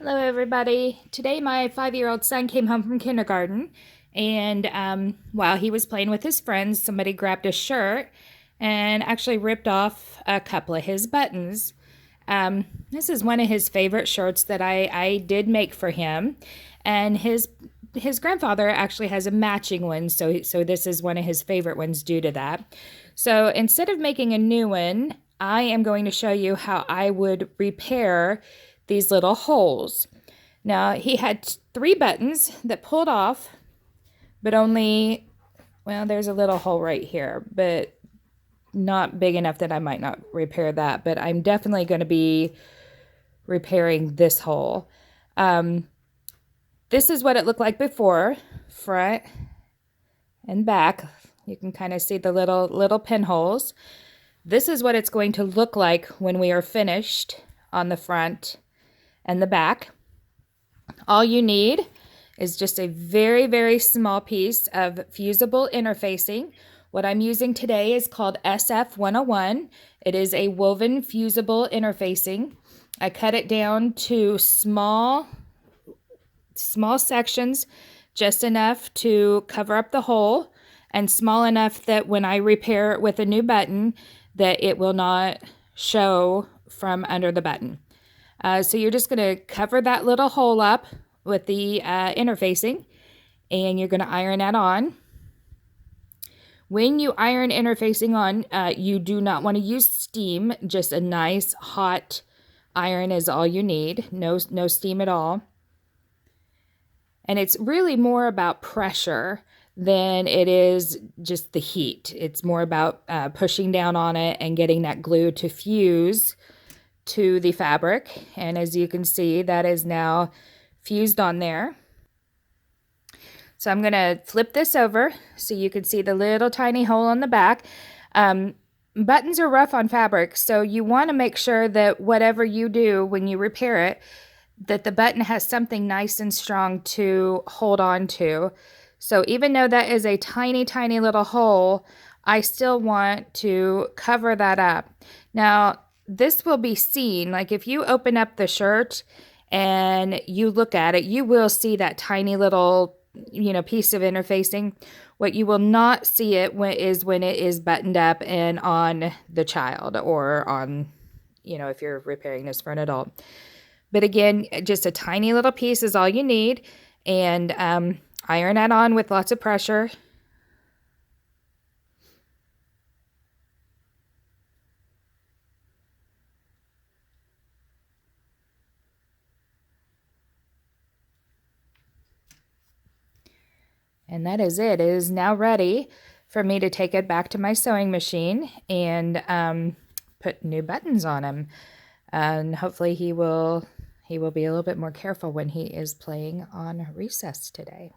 Hello, everybody. Today, my 5-year-old son came home from kindergarten, and while he was playing with his friends, somebody grabbed a shirt and actually ripped off a couple of his buttons. This is one of his favorite shirts that I did make for him, and his grandfather actually has a matching one, so this is one of his favorite ones due to that. So instead of making a new one, I am going to show you how I would repair these little holes. Now, he had 3 buttons that pulled off, but only, well, there's a little hole right here, but not big enough that I might not repair that, but I'm definitely going to be repairing this hole. This is what it looked like before, front and back. You can kind of see the little pinholes. This is what it's going to look like when we are finished on the front and the back. All you need is just a very, very small piece of fusible interfacing. What I'm using today is called SF101. It is a woven fusible interfacing. I cut it down to small sections, just enough to cover up the hole, and small enough that when I repair it with a new button, that it will not show from under the button. So you're just going to cover that little hole up with the interfacing, and you're going to iron that on. When you iron interfacing on, you do not want to use steam. Just a nice hot iron is all you need. No steam at all. And it's really more about pressure than it is just the heat. It's more about pushing down on it and getting that glue to fuse to the fabric. And as you can see, that is now fused on there. So I'm going to flip this over so you can see the little tiny hole on the back. Buttons are rough on fabric, so you want to make sure that whatever you do when you repair it, that the button has something nice and strong to hold on to. So even though that is a tiny, tiny little hole, I still want to cover that up. Now, this will be seen, like if you open up the shirt and you look at it, you will see that tiny little, piece of interfacing. What you will not see it is when it is buttoned up and on the child, or on, if you're repairing this for an adult. But again, just a tiny little piece is all you need, and iron that on with lots of pressure. And that is it. It is now ready for me to take it back to my sewing machine and put new buttons on him. And hopefully he will be a little bit more careful when he is playing on recess today.